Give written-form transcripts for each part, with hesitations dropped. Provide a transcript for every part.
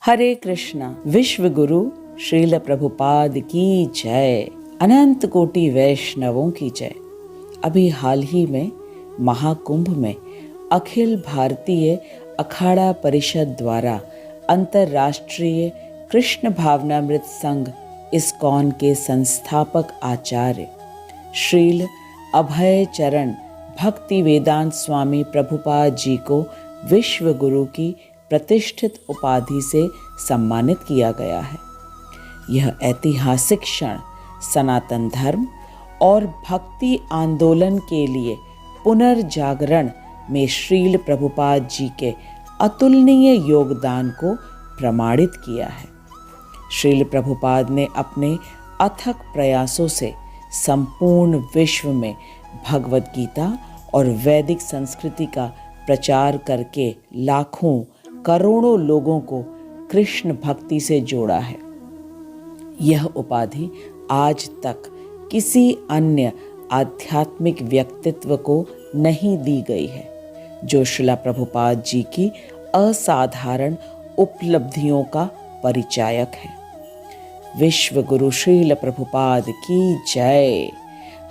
हरे कृष्णा। विश्व गुरु श्रील प्रभुपाद की जय। अनंत कोटि वैष्णवों की जय। अभी हाल ही में महाकुंभ में अखिल भारतीय अखाड़ा परिषद द्वारा अंतर्राष्ट्रीय कृष्ण भावनामृत संघ इस्कॉन के संस्थापक आचार्य श्रील अभय चरण भक्ति वेदांत स्वामी प्रभुपाद जी को विश्व गुरु की प्रतिष्ठित उपाधि से सम्मानित किया गया है। यह ऐतिहासिक क्षण सनातन धर्म और भक्ति आंदोलन के लिए पुनर्जागरण में श्रील प्रभुपाद जी के अतुलनीय योगदान को प्रमाणित किया है। श्रील प्रभुपाद ने अपने अथक प्रयासों से संपूर्ण विश्व में भगवद गीता और वैदिक संस्कृति का प्रचार करके लाखों करोड़ों लोगों को कृष्ण भक्ति से जोड़ा है। यह उपाधि आज तक किसी अन्य आध्यात्मिक व्यक्तित्व को नहीं दी गई है, जो श्रील प्रभुपाद जी की असाधारण उपलब्धियों का परिचायक है। विश्व गुरु श्रील प्रभुपाद की जय।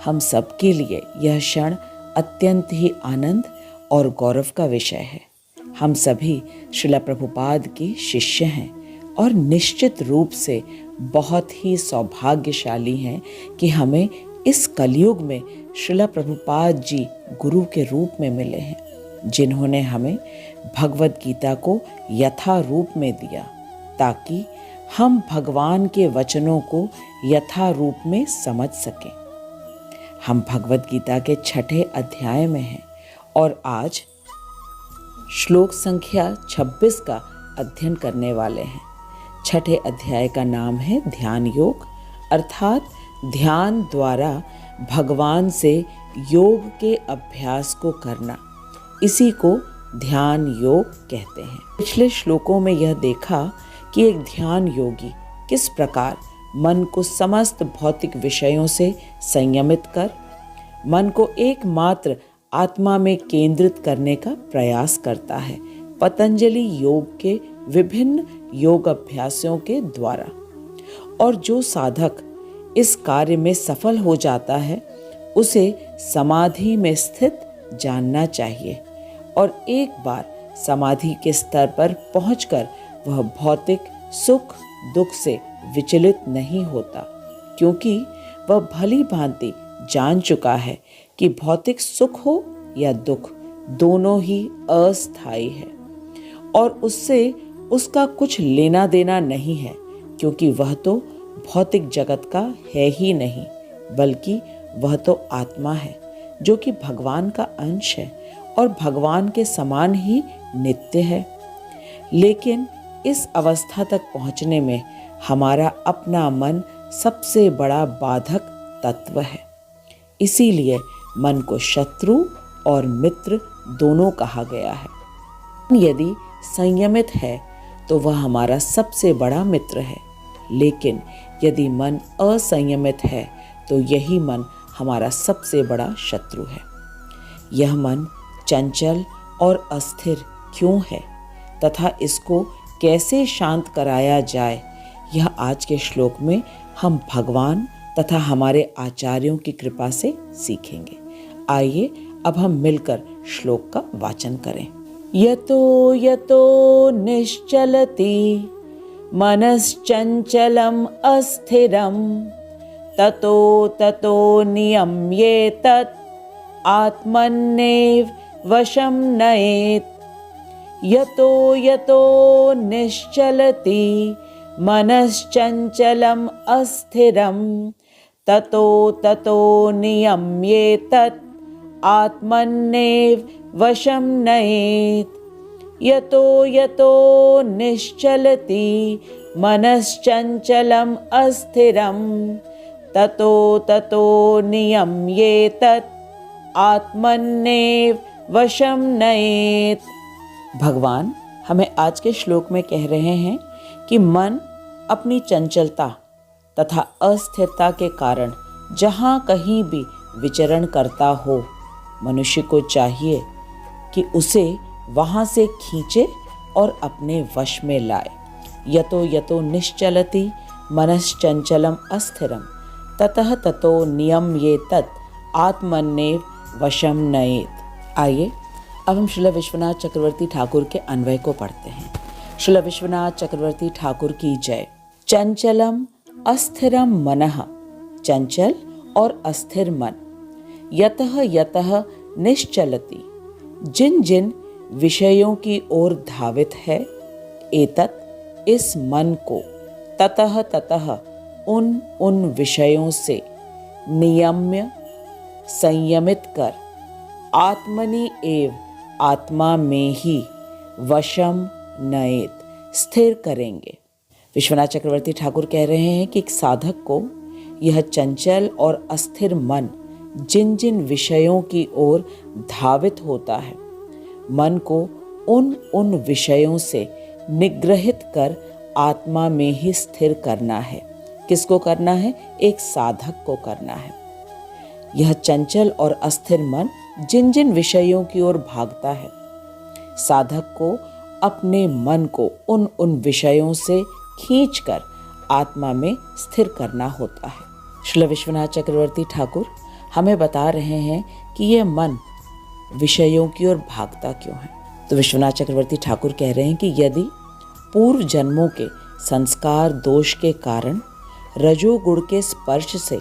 हम सबके लिए यह क्षण अत्यंत ही आनंद और गौरव का विषय है। हम सभी श्रील प्रभुपाद के शिष्य हैं और निश्चित रूप से बहुत ही सौभाग्यशाली हैं कि हमें इस कलयुग में श्रील प्रभुपाद जी गुरु के रूप में मिले हैं, जिन्होंने हमें भगवद गीता को यथा रूप में दिया ताकि हम भगवान के वचनों को यथा रूप में समझ सकें। हम भगवद गीता के 6ठे अध्याय में हैं और आज श्लोक संख्या 26 का अध्ययन करने वाले हैं। 6ठे अध्याय का नाम है ध्यान योग, अर्थात ध्यान द्वारा भगवान से योग के अभ्यास को करना। इसी को ध्यान योग कहते हैं। पिछले श्लोकों में यह देखा कि एक ध्यान योगी किस प्रकार मन को समस्त भौतिक विषयों से संयमित कर मन को एकमात्र आत्मा में केंद्रित करने का प्रयास करता है, पतंजलि योग के विभिन्न योग अभ्यासों के द्वारा। और जो साधक इस कार्य में सफल हो जाता है, उसे समाधि में स्थित जानना चाहिए और एक बार समाधि के स्तर पर पहुंचकर वह भौतिक सुख दुख से विचलित नहीं होता, क्योंकि वह भली भांति जान चुका है कि भौतिक सुख हो या दुख दोनों ही अस्थायी है और उससे उसका कुछ लेना देना नहीं है, क्योंकि वह तो भौतिक जगत का है ही नहीं, बल्कि वह तो आत्मा है जो कि भगवान का अंश है और भगवान के समान ही नित्य है। लेकिन इस अवस्था तक पहुंचने में हमारा अपना मन सबसे बड़ा बाधक तत्व है। इसीलिए मन को शत्रु और मित्र दोनों कहा गया है। यदि संयमित है तो वह हमारा सबसे बड़ा मित्र है, लेकिन यदि मन असंयमित है तो यही मन हमारा सबसे बड़ा शत्रु है। यह मन चंचल और अस्थिर क्यों है तथा इसको कैसे शांत कराया जाए, यह आज के श्लोक में हम भगवान तथा हमारे आचार्यों की कृपा से सीखेंगे। आइए अब हम मिलकर श्लोक का वाचन करें। यतो यतो निश्चलति मनश्चंचलम अस्थिरम ततो ततो नियम्येतत् आत्मन्नेव वशं नयेत्। यतो यतो निश्चलति मनश्चंचलम अस्थिरम ततो ततो नियम्येतत् आत्मन्नेव वशं नयेत्। यतो यतो निश्चलति मनश्चंचलम अस्थिरम ततो ततो नियम्येतत् आत्मन्नेव वशं नयेत्। भगवान हमें आज के श्लोक में कह रहे हैं कि मन अपनी चंचलता तथा अस्थिरता के कारण जहाँ कहीं भी विचरण करता हो, मनुष्य को चाहिए कि उसे वहाँ से खींचे और अपने वश में लाए। यतो यतो निश्चलति मनश्चंचलम अस्थिरम ततः ततो नियम्येतत् आत्मन्नेव वशम नयेत। आइए अब हम श्रील विश्वनाथ चक्रवर्ती ठाकुर के अन्वय को पढ़ते हैं। श्रील विश्वनाथ चक्रवर्ती ठाकुर की जय। चंचलम अस्थिरम मनः, चंचल और अस्थिर मन, यतः यतः निश्चलति, जिन जिन विषयों की ओर धावित है, एतत् इस मन को, ततः ततः उन उन विषयों से, नियम्य संयमित कर, आत्मनि एव आत्मा में ही, वशम नयेत स्थिर करेंगे। विश्वनाथ चक्रवर्ती ठाकुर कह रहे हैं कि एक साधक को यह चंचल और अस्थिर मन जिन जिन विषयों की ओर धावित होता है, मन को उन उन विषयों से निग्रहित कर आत्मा में ही स्थिर करना है। किसको करना है? एक साधक को करना है। यह चंचल और अस्थिर मन जिन जिन विषयों की ओर भागता है, साधक को अपने मन को उन उन विषयों से खींचकर आत्मा में स्थिर करना होता है। श्री विश्वनाथ चक्रवर्ती ठाकुर हमें बता रहे हैं कि यह मन विषयों की ओर भागता क्यों है। तो विश्वनाथ चक्रवर्ती ठाकुर कह रहे हैं कि यदि पूर्व जन्मों के संस्कार दोष के कारण रजोगुण के स्पर्श से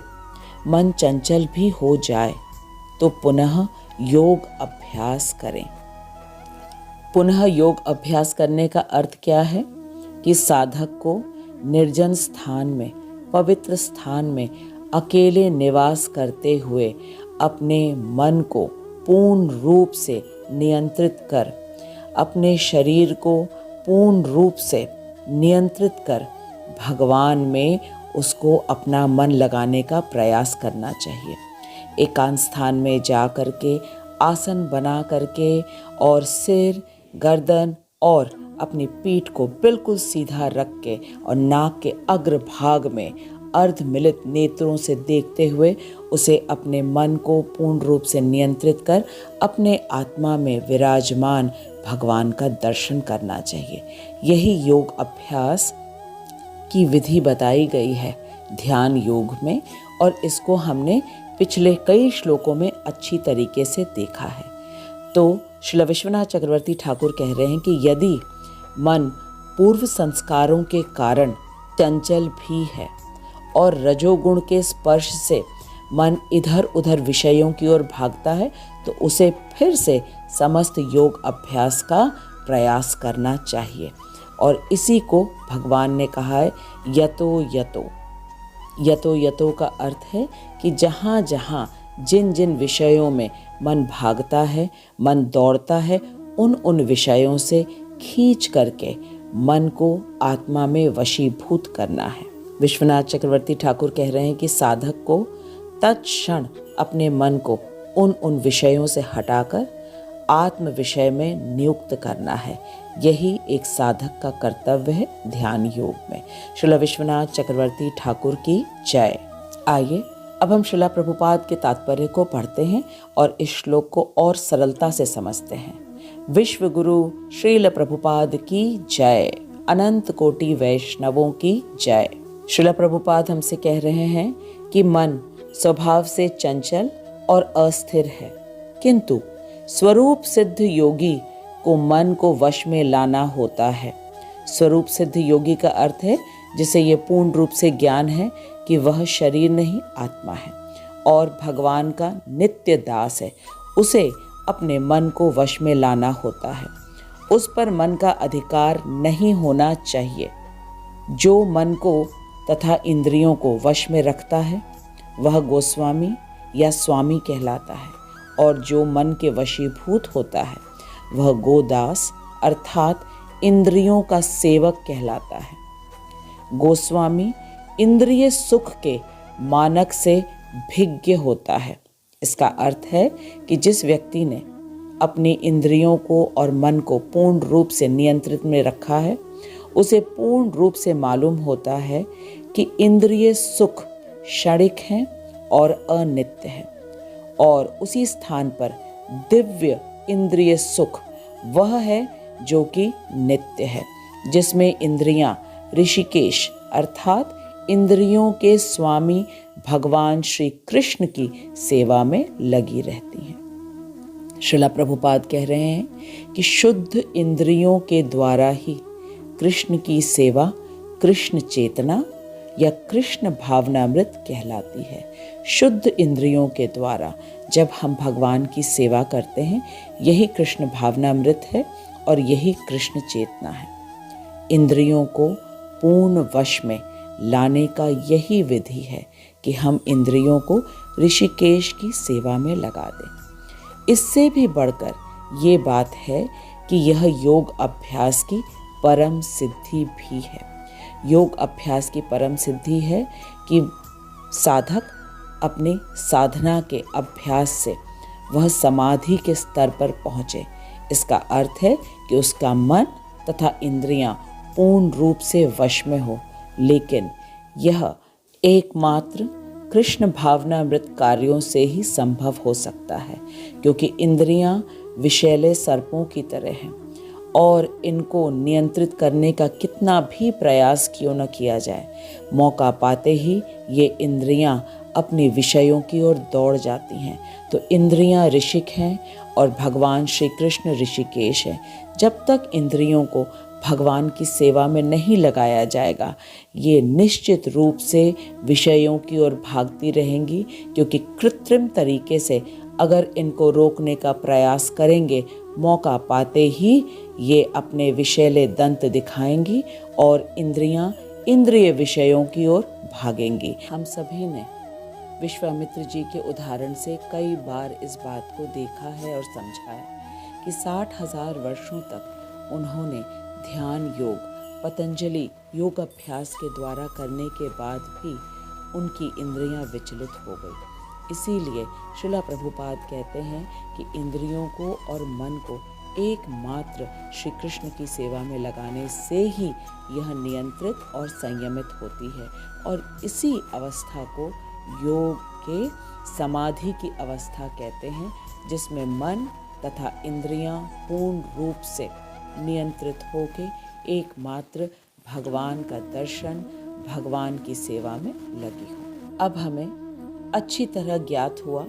मन चंचल भी हो जाए तो पुनः योग अभ्यास करें। पुनः योग अभ्यास करने का अर्थ क्या है? कि साधक को निर्जन स्थान में, पवित्र स्थान में अकेले निवास करते हुए अपने मन को पूर्ण रूप से नियंत्रित कर, अपने शरीर को पूर्ण रूप से नियंत्रित कर भगवान में उसको अपना मन लगाने का प्रयास करना चाहिए। एकांत स्थान में जा करके आसन बना करके और सिर, गर्दन और अपनी पीठ को बिल्कुल सीधा रख के और नाक के अग्रभाग में अर्धमिलित नेत्रों से देखते हुए उसे अपने मन को पूर्ण रूप से नियंत्रित कर अपने आत्मा में विराजमान भगवान का दर्शन करना चाहिए। यही योग अभ्यास की विधि बताई गई है ध्यान योग में, और इसको हमने पिछले कई श्लोकों में अच्छी तरीके से देखा है। तो श्री विश्वनाथ चक्रवर्ती ठाकुर कह रहे हैं कि यदि मन पूर्व संस्कारों के कारण चंचल भी है और रजोगुण के स्पर्श से मन इधर उधर विषयों की ओर भागता है, तो उसे फिर से समस्त योग अभ्यास का प्रयास करना चाहिए। और इसी को भगवान ने कहा है यतो यतो। यतो यतो का अर्थ है कि जहाँ जहाँ जिन जिन विषयों में मन भागता है, मन दौड़ता है, उन उन विषयों से खींच करके मन को आत्मा में वशीभूत करना है। विश्वनाथ चक्रवर्ती ठाकुर कह रहे हैं कि साधक को तत्क्षण अपने मन को उन उन विषयों से हटाकर आत्म विषय में नियुक्त करना है। यही एक साधक का कर्तव्य है ध्यान योग में। श्रील विश्वनाथ चक्रवर्ती ठाकुर की जय। आइए अब हम श्रील प्रभुपाद के तात्पर्य को पढ़ते हैं और इस श्लोक को और सरलता से समझते हैं। विश्व गुरु श्रील प्रभुपाद की जय। अनंत कोटि वैष्णवों की जय। श्रील प्रभुपाद हमसे कह रहे हैं कि मन स्वभाव से चंचल और अस्थिर है, किंतु स्वरूप सिद्ध योगी को मन को वश में लाना होता है। स्वरूप सिद्ध योगी का अर्थ है जिसे ये पूर्ण रूप से ज्ञान है कि वह शरीर नहीं आत्मा है और भगवान का नित्य दास है। उसे अपने मन को वश में लाना होता है। उस पर मन का अधिकार नहीं होना चाहिए। जो मन को तथा इंद्रियों को वश में रखता है वह गोस्वामी या स्वामी कहलाता है, और जो मन के वशीभूत होता है वह गोदास अर्थात इंद्रियों का सेवक कहलाता है। गोस्वामी इंद्रिय सुख के मानक से भिज्ञ होता है। इसका अर्थ है कि जिस व्यक्ति ने अपनी इंद्रियों को और मन को पूर्ण रूप से नियंत्रित में रखा है, उसे पूर्ण रूप से मालूम होता है कि इंद्रिय सुख क्षणिक हैं और अनित्य हैं, और उसी स्थान पर दिव्य इंद्रिय सुख वह है जो कि नित्य है, जिसमें इंद्रियां ऋषिकेश अर्थात इंद्रियों के स्वामी भगवान श्री कृष्ण की सेवा में लगी रहती हैं। श्रीला प्रभुपाद कह रहे हैं कि शुद्ध इंद्रियों के द्वारा ही कृष्ण की सेवा कृष्ण चेतना या कृष्ण भावनामृत कहलाती है। शुद्ध इंद्रियों के द्वारा जब हम भगवान की सेवा करते हैं, यही कृष्ण भावनामृत है और यही कृष्ण चेतना है। इंद्रियों को पूर्ण वश में लाने का यही विधि है कि हम इंद्रियों को ऋषिकेश की सेवा में लगा दें। इससे भी बढ़कर ये बात है कि यह योग अभ्यास की परम सिद्धि भी है। योग अभ्यास की परम सिद्धि है कि साधक अपनी साधना के अभ्यास से वह समाधि के स्तर पर पहुँचे। इसका अर्थ है कि उसका मन तथा इंद्रियां पूर्ण रूप से वश में हो, लेकिन यह एकमात्र कृष्ण भावनामृत कार्यों से ही संभव हो सकता है, क्योंकि इंद्रियां विषैले सर्पों की तरह हैं और इनको नियंत्रित करने का कितना भी प्रयास क्यों न किया जाए, मौका पाते ही ये इंद्रियां अपने विषयों की ओर दौड़ जाती हैं। तो इंद्रियां ऋषिक हैं और भगवान श्री कृष्ण ऋषिकेश है। जब तक इंद्रियों को भगवान की सेवा में नहीं लगाया जाएगा, ये निश्चित रूप से विषयों की ओर भागती रहेंगी, क्योंकि कृत्रिम तरीके से अगर इनको रोकने का प्रयास करेंगे, मौका पाते ही ये अपने विषैले दंत दिखाएंगी और इंद्रियां इंद्रिय विषयों की ओर भागेंगी। हम सभी ने विश्वामित्र जी के उदाहरण से कई बार इस बात को देखा है और समझा है कि 60,000 वर्षों तक उन्होंने ध्यान योग पतंजलि योग अभ्यास के द्वारा करने के बाद भी उनकी इंद्रियां विचलित हो गई। इसीलिए श्रीला प्रभुपाद कहते हैं कि इंद्रियों को और मन को एकमात्र श्री कृष्ण की सेवा में लगाने से ही यह नियंत्रित और संयमित होती है, और इसी अवस्था को योग के समाधि की अवस्था कहते हैं, जिसमें मन तथा इंद्रियां पूर्ण रूप से नियंत्रित होके एकमात्र भगवान का दर्शन, भगवान की सेवा में लगी हो। अब हमें अच्छी तरह ज्ञात हुआ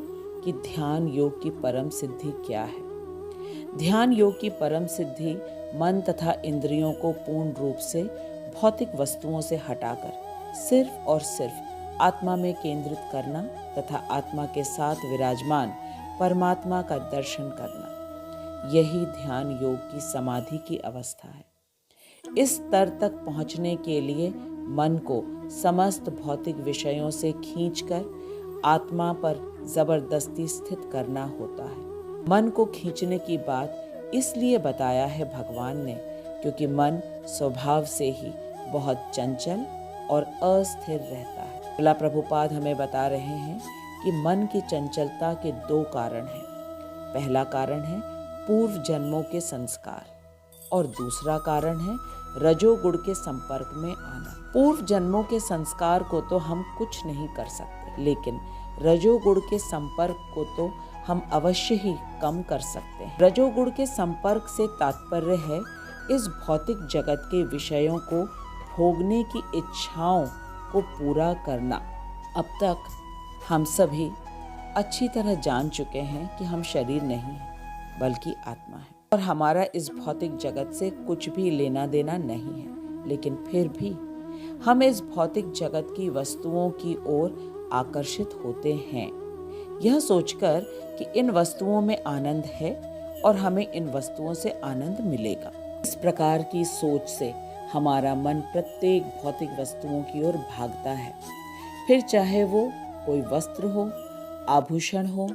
कि ध्यान योग की परम सिद्धि क्या है। ध्यान योग की परम सिद्धि मन तथा इंद्रियों को पूर्ण रूप से भौतिक वस्तुओं से हटाकर सिर्फ और सिर्फ आत्मा में केंद्रित करना तथा आत्मा के साथ विराजमान परमात्मा का दर्शन करना, यही ध्यान योग की समाधि की अवस्था है। इस स्तर तक पहुंचने के लिए मन को समस्त भौतिक विषयों से खींचकर आत्मा पर जबरदस्ती स्थित करना होता है। मन को खींचने की बात इसलिए बताया है भगवान ने, क्योंकि मन स्वभाव से ही बहुत चंचल और अस्थिर रहता है। श्रीला प्रभुपाद हमें बता रहे हैं कि मन की चंचलता के 2 कारण हैं। पहला कारण है पूर्व जन्मों के संस्कार और दूसरा कारण है रजोगुण के संपर्क में आना। पूर्व जन्मों के संस्कार को तो हम कुछ नहीं कर सकते, लेकिन रजोगुण के संपर्क को तो हम अवश्य ही कम कर सकते हैं। रजोगुण के संपर्क से तात्पर्य है इस भौतिक जगत के विषयों को भोगने की इच्छाओं को पूरा करना। अब तक हम सभी अच्छी तरह जान चुके हैं कि हम शरीर नहीं हैं, बल्कि आत्मा है, और हमारा इस भौतिक जगत से कुछ भी लेना देना नहीं है। लेकिन फिर भी हम इस भौतिक जगत की वस्तुओं की ओर आकर्षित होते हैं, यह सोचकर कि इन वस्तुओं में आनंद है और हमें इन वस्तुओं से आनंद मिलेगा। इस प्रकार की सोच से हमारा मन प्रत्येक भौतिक वस्तुओं की ओर भागता है, फिर चाहे वो कोई वस्त्र हो, आभूषण हो,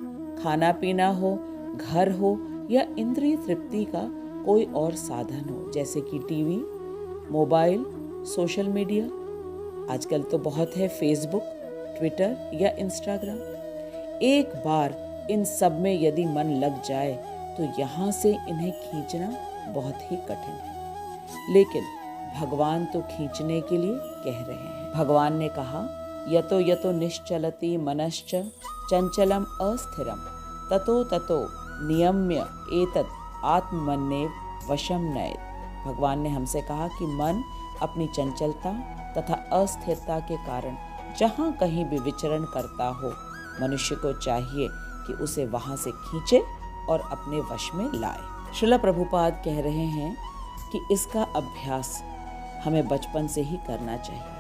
खाना पीना हो, घर हो या इंद्रिय तृप्ति का कोई और साधन हो, जैसे कि टीवी, मोबाइल, सोशल मीडिया। आजकल तो बहुत है फेसबुक, ट्विटर या इंस्टाग्राम। एक बार इन सब में यदि मन लग जाए तो यहाँ से इन्हें खींचना बहुत ही कठिन है। लेकिन भगवान तो खींचने के लिए कह रहे हैं। भगवान ने कहा, यतो यतो निश्चलति मनश्च चंचलम अस्थिरम ततो ततो नियम्य एतत् आत्मन्नेव वशम नयेत्। भगवान ने हमसे कहा कि मन अपनी चंचलता तथा अस्थिरता के कारण जहाँ कहीं भी विचरण करता हो, मनुष्य को चाहिए कि उसे वहाँ से खींचे और अपने वश में लाए। श्रील प्रभुपाद कह रहे हैं कि इसका अभ्यास हमें बचपन से ही करना चाहिए।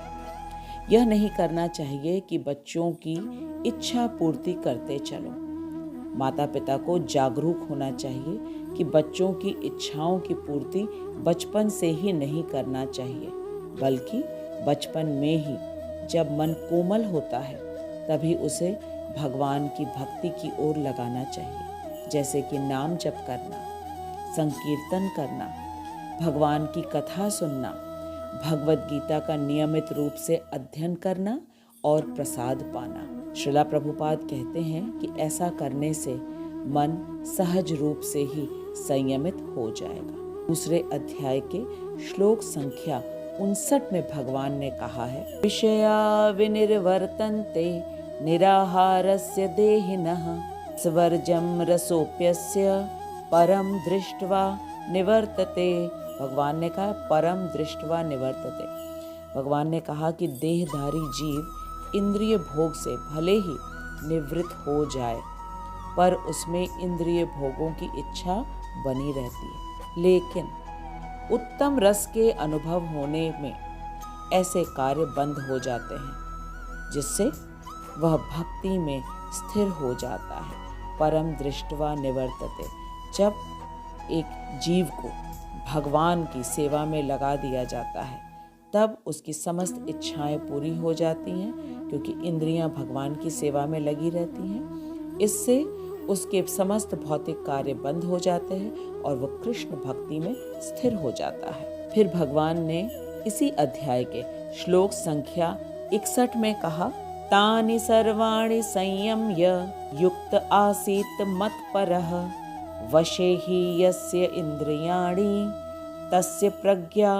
यह नहीं करना चाहिए कि बच्चों की इच्छा पूर्ति करते चलो। माता पिता को जागरूक होना चाहिए कि बच्चों की इच्छाओं की पूर्ति बचपन से ही नहीं करना चाहिए, बल्कि बचपन में ही जब मन कोमल होता है तभी उसे भगवान की भक्ति की ओर लगाना चाहिए, जैसे कि नाम जप करना, संकीर्तन करना, भगवान की कथा सुनना, भगवत गीता का नियमित रूप से अध्ययन करना और प्रसाद पाना। श्रील प्रभुपाद कहते हैं कि ऐसा करने से मन सहज रूप से ही संयमित हो जाएगा। दूसरे अध्याय के श्लोक संख्या 59 में भगवान ने कहा है, विषया विनिर्वर्तन्ते निराहारस्य देहिनः स्वर्जं रसोप्यस्य परम दृष्ट्वा निवर्तते। भगवान ने कहा परम दृष्ट्वा निवर्तते। भगवान ने कहा कि देहधारी जीव इंद्रिय भोग से भले ही निवृत्त हो जाए, पर उसमें इंद्रिय भोगों की इच्छा बनी रहती है। लेकिन उत्तम रस के अनुभव होने में ऐसे कार्य बंद हो जाते हैं, जिससे वह भक्ति में स्थिर हो जाता है। परम दृष्ट्वा निवर्तते। जब एक जीव को भगवान की सेवा में लगा दिया जाता है, तब उसकी समस्त इच्छाएं पूरी हो जाती हैं, क्योंकि इंद्रियां भगवान की सेवा में लगी रहती हैं। इससे उसके समस्त भौतिक कार्य बंद हो जाते हैं और वह कृष्ण भक्ति में स्थिर हो जाता है। फिर भगवान ने इसी अध्याय के श्लोक संख्या 61 में कहा, तानि सर्वाणि संयम्य युक्त आसीत मत्परः वशे हि यस्य इंद्रियाणि तस्य प्रज्ञा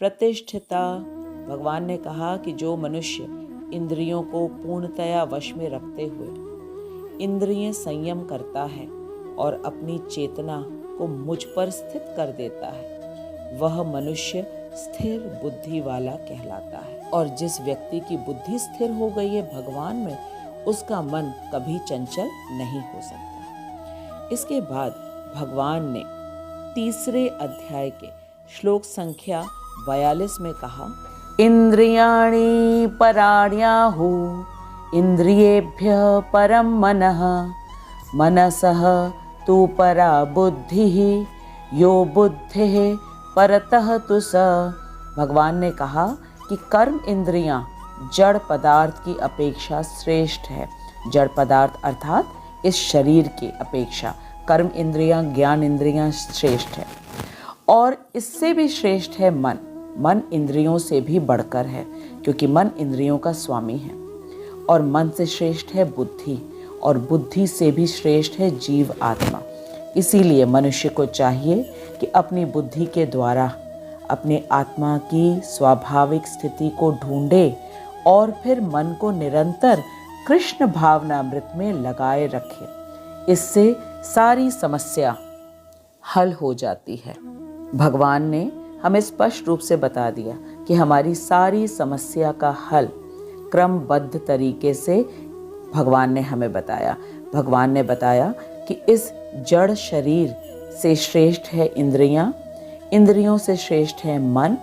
प्रतिष्ठिता। भगवान ने कहा कि जो मनुष्य इंद्रियों को पूर्णतया वश में रखते हुए इंद्रिय संयम करता है और अपनी चेतना को मुझ पर स्थित कर देता है, वह मनुष्य स्थिर बुद्धि वाला कहलाता है। और जिस व्यक्ति की बुद्धि स्थिर हो गई है भगवान में, उसका मन कभी चंचल नहीं हो सकता। इसके बाद भगवान ने तीसरे अध्याय के श्लोक संख्या 42 में कहा, इंद्रियाणि पराण्याहु इंद्रियेभ्यः परम मनः मनसः तु परा बुद्धिः यो बुद्धिः परतः तु स। भगवान ने कहा कि कर्म इंद्रियां जड़ पदार्थ की अपेक्षा श्रेष्ठ है। जड़ पदार्थ अर्थात इस शरीर की अपेक्षा कर्म इंद्रियां, ज्ञान इंद्रियां श्रेष्ठ है। और इससे भी श्रेष्ठ है मन। मन इंद्रियों से भी बढ़कर है, क्योंकि मन इंद्रियों का स्वामी है। और मन से श्रेष्ठ है बुद्धि, और बुद्धि से भी श्रेष्ठ है जीव आत्मा। इसीलिए मनुष्य को चाहिए कि अपनी बुद्धि के द्वारा अपने आत्मा की स्वाभाविक स्थिति को ढूंढे और फिर मन को निरंतर कृष्ण भावनामृत में लगाए रखे। इससे सारी समस्या हल हो जाती है। भगवान ने हमें स्पष्ट रूप से बता दिया कि हमारी सारी समस्या का हल क्रमबद्ध तरीके से भगवान ने हमें बताया। भगवान ने बताया कि इस जड़ शरीर से श्रेष्ठ है इंद्रियां, इंद्रियों से श्रेष्ठ है मन,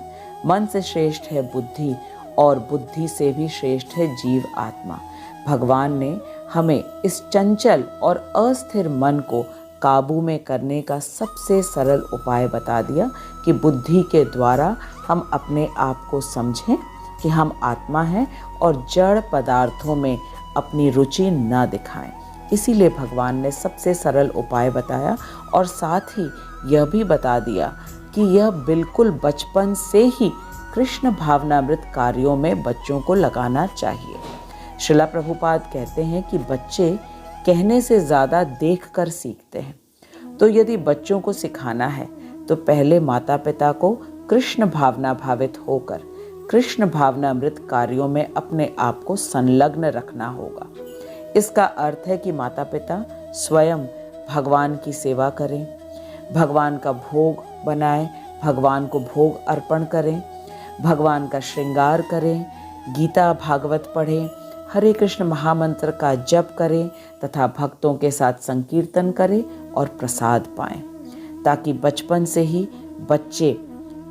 मन से श्रेष्ठ है बुद्धि, और बुद्धि से भी श्रेष्ठ है जीव आत्मा। भगवान ने हमें इस चंचल और अस्थिर मन को काबू में करने का सबसे सरल उपाय बता दिया कि बुद्धि के द्वारा हम अपने आप को समझें कि हम आत्मा हैं और जड़ पदार्थों में अपनी रुचि न दिखाएं। इसीलिए भगवान ने सबसे सरल उपाय बताया और साथ ही यह भी बता दिया कि यह बिल्कुल बचपन से ही कृष्ण भावनामृत कार्यों में बच्चों को लगाना चाहिए। श्रील प्रभुपाद कहते हैं कि बच्चे कहने से ज़्यादा देखकर सीखते हैं। तो यदि बच्चों को सिखाना है तो पहले माता पिता को कृष्ण भावना भावित होकर कृष्ण भावनामृत कार्यों में अपने आप को संलग्न रखना होगा। इसका अर्थ है कि माता पिता स्वयं भगवान की सेवा करें, भगवान का भोग बनाएं, भगवान को भोग अर्पण करें, भगवान का श्रृंगार करें, गीता भागवत पढ़ें, हरे कृष्ण महामंत्र का जप करें तथा भक्तों के साथ संकीर्तन करें और प्रसाद पाएं, ताकि बचपन से ही बच्चे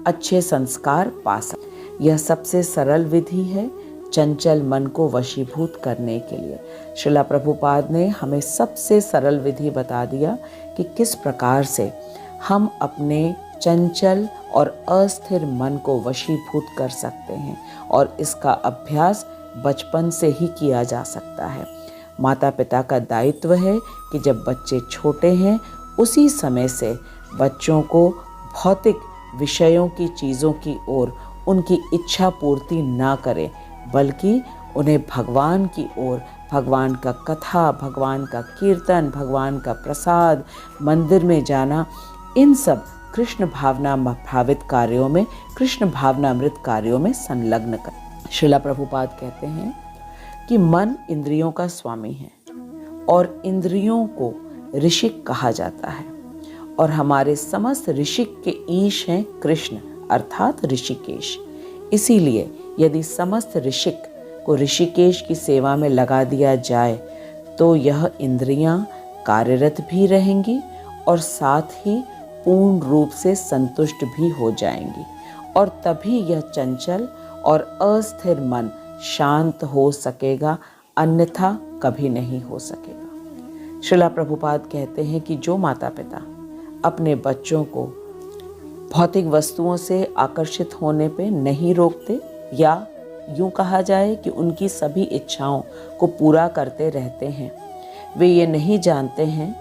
अच्छे संस्कार पा सकें। यह सबसे सरल विधि है चंचल मन को वशीभूत करने के लिए। श्रीला प्रभुपाद ने हमें सबसे सरल विधि बता दिया कि किस प्रकार से हम अपने चंचल और अस्थिर मन को वशीभूत कर सकते हैं, और इसका अभ्यास बचपन से ही किया जा सकता है। माता पिता का दायित्व है कि जब बच्चे छोटे हैं उसी समय से बच्चों को भौतिक विषयों की चीज़ों की ओर उनकी इच्छा पूर्ति ना करें, बल्कि उन्हें भगवान की ओर, भगवान का कथा, भगवान का कीर्तन, भगवान का प्रसाद, मंदिर में जाना, इन सब कृष्ण भावना भावित कार्यों में, कृष्ण भावनामृत कार्यों में संलग्न कर। श्रीला प्रभुपाद कहते हैं कि मन इंद्रियों का स्वामी है और इंद्रियों को ऋषिक कहा जाता है, और हमारे समस्त ऋषिक के ईश हैं कृष्ण अर्थात ऋषिकेश। इसीलिए यदि समस्त ऋषिक को ऋषिकेश की सेवा में लगा दिया जाए तो यह इंद्रियां कार्यरत भी रहेंगी और साथ ही पूर्ण रूप से संतुष्ट भी हो जाएंगी, और तभी यह चंचल और अस्थिर मन शांत हो सकेगा, अन्यथा कभी नहीं हो सकेगा। श्रीला प्रभुपाद कहते हैं कि जो माता पिता अपने बच्चों को भौतिक वस्तुओं से आकर्षित होने पे नहीं रोकते, या यूं कहा जाए कि उनकी सभी इच्छाओं को पूरा करते रहते हैं, वे ये नहीं जानते हैं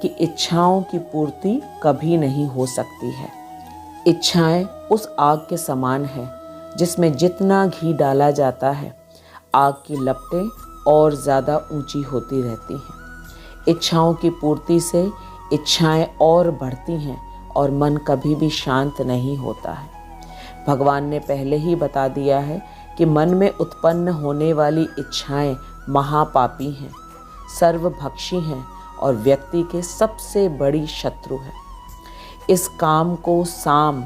कि इच्छाओं की पूर्ति कभी नहीं हो सकती है। इच्छाएं उस आग के समान है जिसमें जितना घी डाला जाता है आग की लपटें और ज़्यादा ऊंची होती रहती हैं। इच्छाओं की पूर्ति से इच्छाएं और बढ़ती हैं और मन कभी भी शांत नहीं होता है। भगवान ने पहले ही बता दिया है कि मन में उत्पन्न होने वाली इच्छाएं महापापी हैं, सर्वभक्षी हैं और व्यक्ति के सबसे बड़ी शत्रु है। इस काम को साम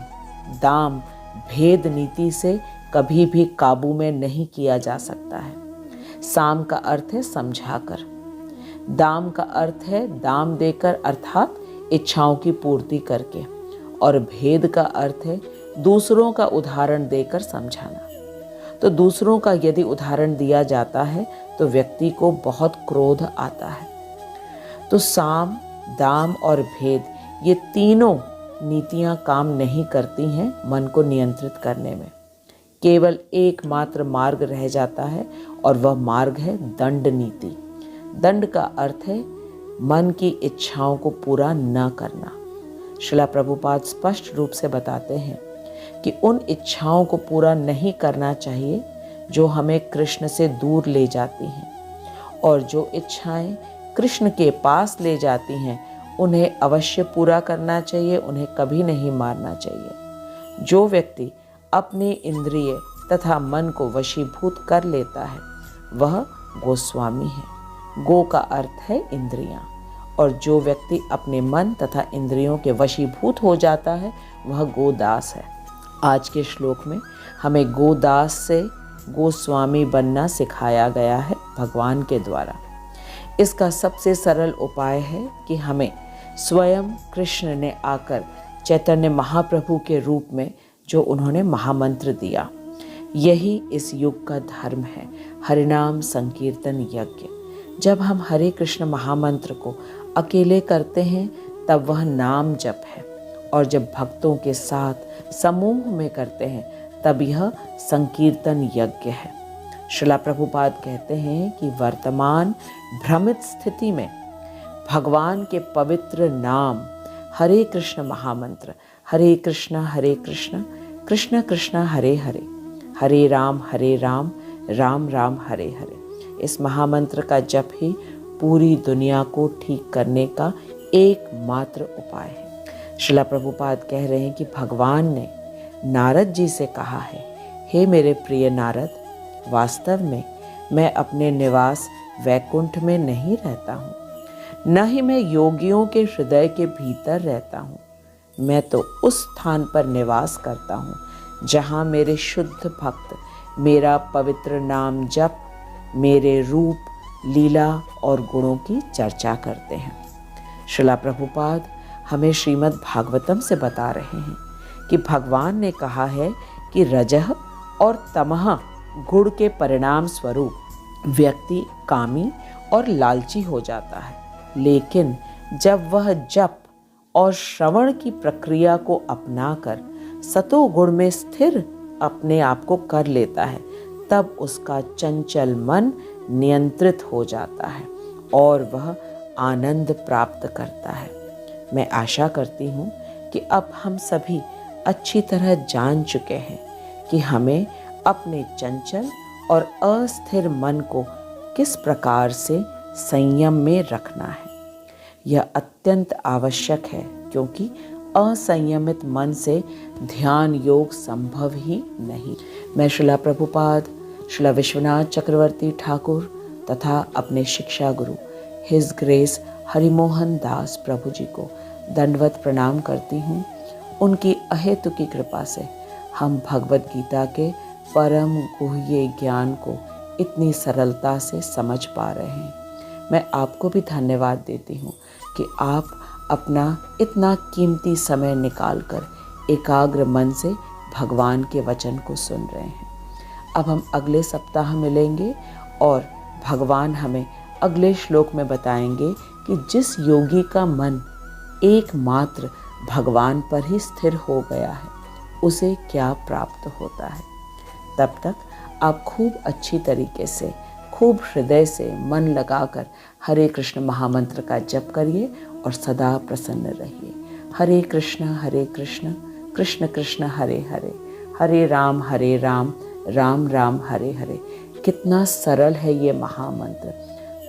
दाम भेद नीति से कभी भी काबू में नहीं किया जा सकता है। साम का अर्थ है समझाकर, दाम का अर्थ है दाम देकर अर्थात इच्छाओं की पूर्ति करके, और भेद का अर्थ है दूसरों का उदाहरण देकर समझाना। तो दूसरों का यदि उदाहरण दिया जाता है तो व्यक्ति को बहुत क्रोध आता है। तो साम, दाम और भेद ये तीनों नीतियां काम नहीं करती हैं मन को नियंत्रित करने में। केवल एकमात्र मार्ग रह जाता है और वह मार्ग है दंड नीति। दंड का अर्थ है मन की इच्छाओं को पूरा न करना। श्रीला प्रभुपाद स्पष्ट रूप से बताते हैं कि उन इच्छाओं को पूरा नहीं करना चाहिए जो हमें कृष्ण से दूर ले जाती हैं, और जो इच्छाएं कृष्ण के पास ले जाती हैं उन्हें अवश्य पूरा करना चाहिए, उन्हें कभी नहीं मारना चाहिए। जो व्यक्ति अपने इंद्रिय तथा मन को वशीभूत कर लेता है वह गोस्वामी है। गो का अर्थ है इंद्रियां, और जो व्यक्ति अपने मन तथा इंद्रियों के वशीभूत हो जाता है वह गोदास है। आज के श्लोक में हमें गोदास से गोस्वामी बनना सिखाया गया है भगवान के द्वारा। इसका सबसे सरल उपाय है कि हमें स्वयं कृष्ण ने आकर चैतन्य महाप्रभु के रूप में जो उन्होंने महामंत्र दिया, यही इस युग का धर्म है, हरिनाम संकीर्तन यज्ञ। जब हम हरे कृष्ण महामंत्र को अकेले करते हैं तब वह नाम जप है, और जब भक्तों के साथ समूह में करते हैं तब यह संकीर्तन यज्ञ है। श्रीला प्रभुपाद कहते हैं कि वर्तमान भ्रमित स्थिति में भगवान के पवित्र नाम हरे कृष्ण महामंत्र, हरे कृष्ण कृष्ण कृष्ण हरे हरे, हरे राम राम राम हरे हरे, इस महामंत्र का जप ही पूरी दुनिया को ठीक करने का एकमात्र उपाय है। श्रीला प्रभुपाद कह रहे हैं कि भगवान ने नारद जी से कहा है, हे मेरे प्रिय नारद, वास्तव में मैं अपने निवास वैकुंठ में नहीं रहता हूँ, न ही मैं योगियों के हृदय के भीतर रहता हूँ। मैं तो उस स्थान पर निवास करता हूँ जहाँ मेरे शुद्ध भक्त मेरा पवित्र नाम जप, मेरे रूप, लीला और गुणों की चर्चा करते हैं। श्रीला प्रभुपाद हमें श्रीमद् भागवतम से बता रहे हैं कि भगवान ने कहा है कि रजह और तमह गुण के परिणाम स्वरूप व्यक्ति कामी और लालची हो जाता है, लेकिन जब वह जप और श्रवण की प्रक्रिया को अपनाकर सतोगुण में स्थिर अपने आप को कर लेता है, तब उसका चंचल मन नियंत्रित हो जाता है और वह आनंद प्राप्त करता है। मैं आशा करती हूँ कि अब हम सभी अच्छी तरह जान चुके हैं कि हमें अपने चंचल और अस्थिर मन को किस प्रकार से संयम में रखना है। यह अत्यंत आवश्यक है, क्योंकि असंयमित मन से ध्यान योग संभव ही नहीं। मैं श्रीला प्रभुपाद, श्रीला विश्वनाथ चक्रवर्ती ठाकुर तथा अपने शिक्षा गुरु हिज ग्रेस हरिमोहन दास प्रभु जी को दंडवत प्रणाम करती हूँ। उनकी अहेतु की कृपा से हम भगवद गीता के परम गुह्य ज्ञान को इतनी सरलता से समझ पा रहे हैं। मैं आपको भी धन्यवाद देती हूँ कि आप अपना इतना कीमती समय निकालकर एकाग्र मन से भगवान के वचन को सुन रहे हैं। अब हम अगले सप्ताह मिलेंगे और भगवान हमें अगले श्लोक में बताएंगे कि जिस योगी का मन एकमात्र भगवान पर ही स्थिर हो गया है, उसे क्या प्राप्त होता है। तब तक आप खूब अच्छी तरीके से, खूब हृदय से मन लगाकर हरे कृष्ण महामंत्र का जप करिए और सदा प्रसन्न रहिए। हरे कृष्ण कृष्ण कृष्ण हरे हरे, हरे राम राम राम हरे हरे। कितना सरल है ये महामंत्र।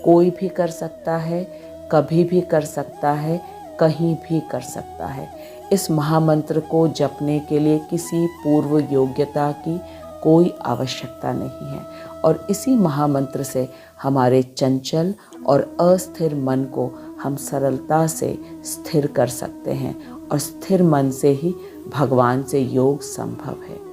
कोई भी कर सकता है, कभी भी कर सकता है, कहीं भी कर सकता है। इस महामंत्र को जपने के लिए किसी पूर्व योग्यता की कोई आवश्यकता नहीं है और इसी महामंत्र से हमारे चंचल और अस्थिर मन को हम सरलता से स्थिर कर सकते हैं और स्थिर मन से ही भगवान से योग संभव है।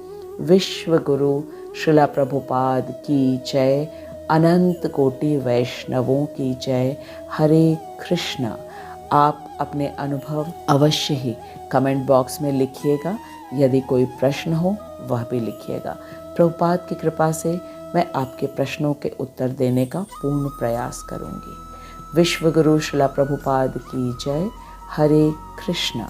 विश्व गुरु श्रीला प्रभुपाद की जय, अनंत कोटि वैष्णवों की जय। हरे कृष्ण। आप अपने अनुभव अवश्य ही कमेंट बॉक्स में लिखिएगा। यदि कोई प्रश्न हो वह भी लिखिएगा। प्रभुपाद की कृपा से मैं आपके प्रश्नों के उत्तर देने का पूर्ण प्रयास करूंगी। विश्व गुरु श्रीला प्रभुपाद की जय। हरे कृष्ण।